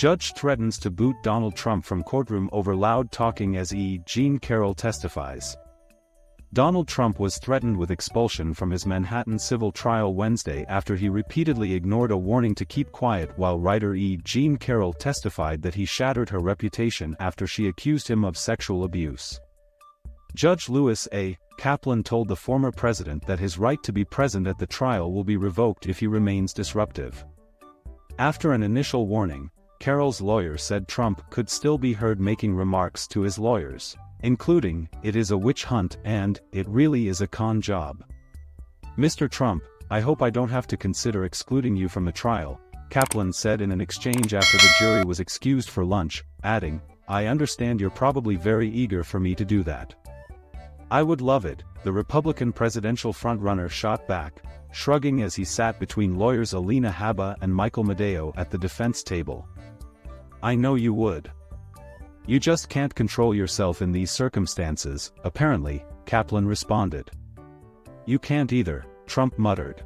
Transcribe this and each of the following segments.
Judge threatens to boot Donald Trump from courtroom over loud talking as Jean Carroll testifies. Donald Trump was threatened with expulsion from his Manhattan civil trial Wednesday after he repeatedly ignored a warning to keep quiet while writer Jean Carroll testified that he shattered her reputation after she accused him of sexual abuse. Judge Lewis A. Kaplan told the former president that his right to be present at the trial will be revoked if he remains disruptive. After an initial warning, Carroll's lawyer said Trump could still be heard making remarks to his lawyers, including, "It is a witch hunt" and "It really is a con job." "Mr. Trump, I hope I don't have to consider excluding you from the trial," Kaplan said in an exchange after the jury was excused for lunch, adding, "I understand you're probably very eager for me to do that." "I would love it," the Republican presidential frontrunner shot back, shrugging as he sat between lawyers Alina Habba and Michael Medeo at the defense table. "I know you would. You just can't control yourself in these circumstances, apparently," Kaplan responded. "You can't either," Trump muttered.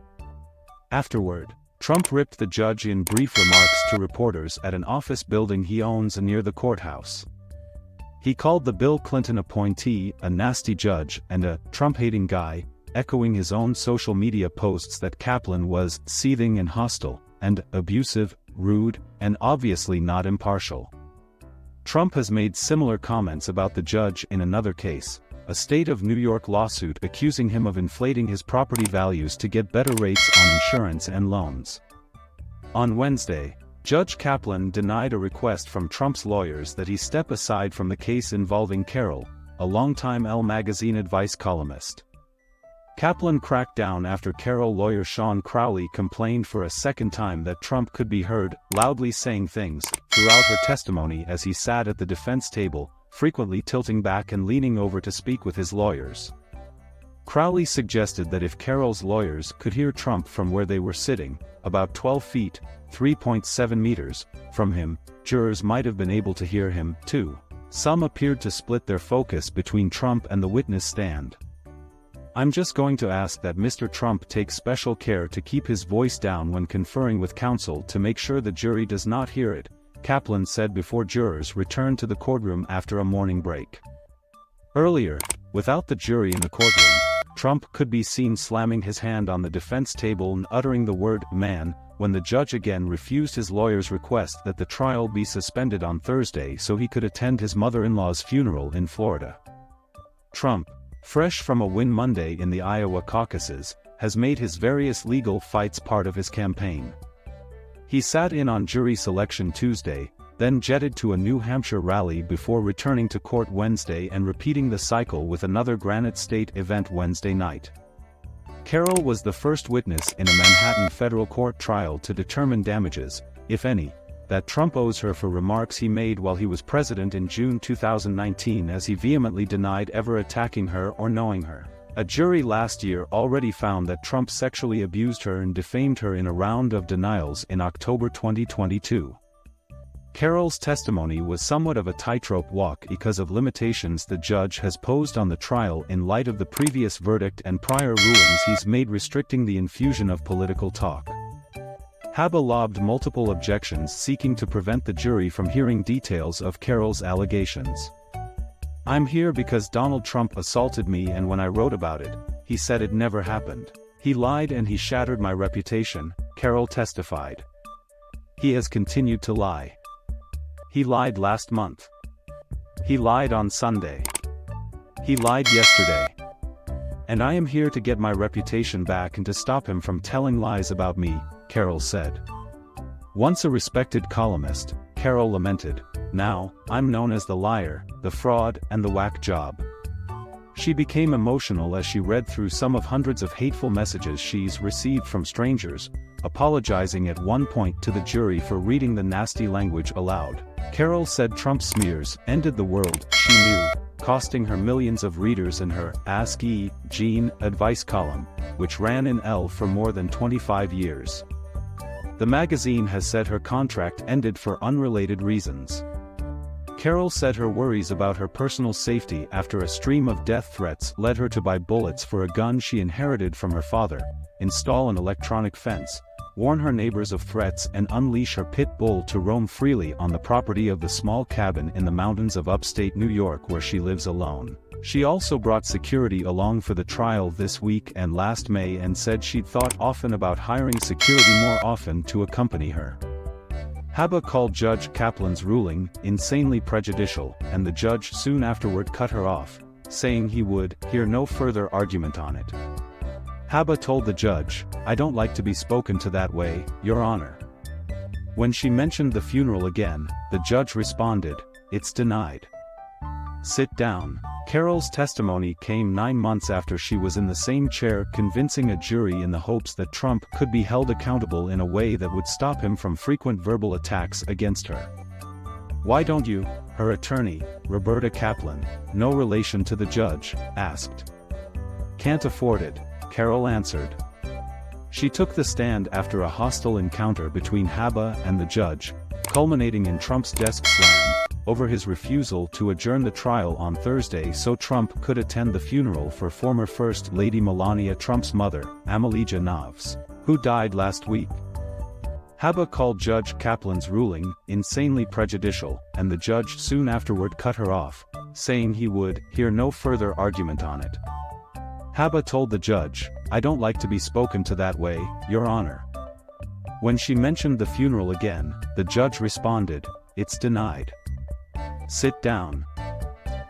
Afterward, Trump ripped the judge in brief remarks to reporters at an office building he owns near the courthouse. He called the Bill Clinton appointee a nasty judge and a Trump-hating guy, echoing his own social media posts that Kaplan was seething and hostile, and abusive, rude, and obviously not impartial. Trump has made similar comments about the judge in another case, a state of New York lawsuit accusing him of inflating his property values to get better rates on insurance and loans. On Wednesday, Judge Kaplan denied a request from Trump's lawyers that he step aside from the case involving Carroll, a longtime Elle magazine advice columnist. Kaplan cracked down after Carroll lawyer Sean Crowley complained for a second time that Trump could be heard loudly saying things throughout her testimony as he sat at the defense table, frequently tilting back and leaning over to speak with his lawyers. Crowley suggested that if Carroll's lawyers could hear Trump from where they were sitting, about 12 feet, 3.7 meters, from him, jurors might have been able to hear him, too. Some appeared to split their focus between Trump and the witness stand. "I'm just going to ask that Mr. Trump take special care to keep his voice down when conferring with counsel to make sure the jury does not hear it," Kaplan said before jurors returned to the courtroom after a morning break. Earlier, without the jury in the courtroom, Trump could be seen slamming his hand on the defense table and uttering the word "man," when the judge again refused his lawyer's request that the trial be suspended on Thursday so he could attend his mother-in-law's funeral in Florida. Trump, fresh from a win Monday in the Iowa caucuses, has made his various legal fights part of his campaign. He sat in on jury selection Tuesday, then jetted to a New Hampshire rally before returning to court Wednesday and repeating the cycle with another Granite State event Wednesday night. Carroll was the first witness in a Manhattan federal court trial to determine damages, if any, that Trump owes her for remarks he made while he was president in June 2019 as he vehemently denied ever attacking her or knowing her. A jury last year already found that Trump sexually abused her and defamed her in a round of denials in October 2022. Carroll's testimony was somewhat of a tightrope walk because of limitations the judge has posed on the trial in light of the previous verdict and prior rulings he's made restricting the infusion of political talk. Habba lobbed multiple objections seeking to prevent the jury from hearing details of Carroll's allegations. "I'm here because Donald Trump assaulted me, and when I wrote about it, he said it never happened. He lied and he shattered my reputation," Carroll testified. "He has continued to lie. He lied last month. He lied on Sunday. He lied yesterday. And I am here to get my reputation back and to stop him from telling lies about me," Carroll said. Once a respected columnist, Carroll lamented, "Now, I'm known as the liar, the fraud, and the whack job." She became emotional as she read through some of hundreds of hateful messages she's received from strangers, apologizing at one point to the jury for reading the nasty language aloud. Carroll said Trump's smears ended the world she knew, costing her millions of readers and her Ask Jean advice column, which ran in Elle for more than 25 years. The magazine has said her contract ended for unrelated reasons. Carroll said her worries about her personal safety after a stream of death threats led her to buy bullets for a gun she inherited from her father, install an electronic fence, warn her neighbors of threats and unleash her pit bull to roam freely on the property of the small cabin in the mountains of upstate New York where she lives alone. She also brought security along for the trial this week and last May and said she'd thought often about hiring security more often to accompany her. Haba called Judge Kaplan's ruling insanely prejudicial, and the judge soon afterward cut her off, saying he would hear no further argument on it. Haba told the judge, "I don't like to be spoken to that way, Your Honor." When she mentioned the funeral again, the judge responded, "It's denied." Sit down. Carroll's testimony came 9 months after she was in the same chair convincing a jury in the hopes that Trump could be held accountable in a way that would stop him from frequent verbal attacks against her. "Why don't you?" her attorney, Roberta Kaplan, no relation to the judge, asked. "Can't afford it," Carroll answered. She took the stand after a hostile encounter between Haba and the judge, culminating in Trump's desk slam over his refusal to adjourn the trial on Thursday so Trump could attend the funeral for former First Lady Melania Trump's mother, Amelia Novs, who died last week. Haba called Judge Kaplan's ruling insanely prejudicial, and the judge soon afterward cut her off, saying he would hear no further argument on it. Haba told the judge, "I don't like to be spoken to that way, Your Honor." When she mentioned the funeral again, the judge responded, "It's denied." Sit down.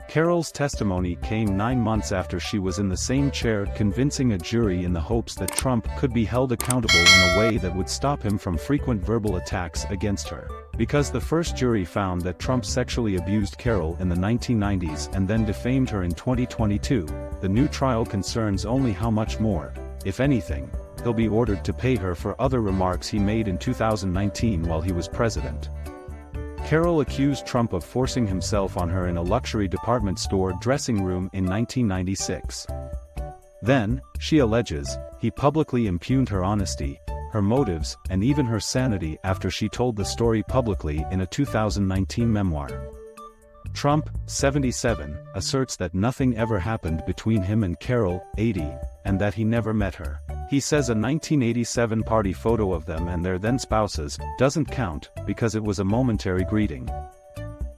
Carroll's testimony came 9 months after she was in the same chair convincing a jury in the hopes that Trump could be held accountable in a way that would stop him from frequent verbal attacks against her. Because the first jury found that Trump sexually abused Carroll in the 1990s and then defamed her in 2022, the new trial concerns only how much more, if anything, he'll be ordered to pay her for other remarks he made in 2019 while he was president. Carroll accused Trump of forcing himself on her in a luxury department store dressing room in 1996. Then, she alleges, he publicly impugned her honesty, her motives, and even her sanity after she told the story publicly in a 2019 memoir. Trump, 77, asserts that nothing ever happened between him and Carroll, 80, and that he never met her. He says a 1987 party photo of them and their then spouses doesn't count because it was a momentary greeting.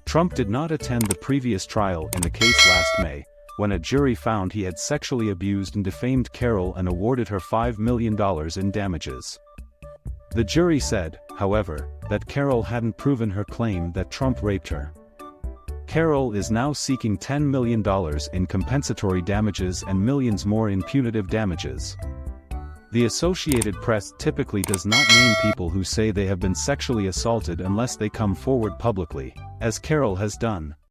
Trump did not attend the previous trial in the case last May, when a jury found he had sexually abused and defamed Carroll and awarded her $5 million in damages. The jury said, however, that Carroll hadn't proven her claim that Trump raped her. Carroll is now seeking $10 million in compensatory damages and millions more in punitive damages. The Associated Press typically does not name people who say they have been sexually assaulted unless they come forward publicly, as Carroll has done.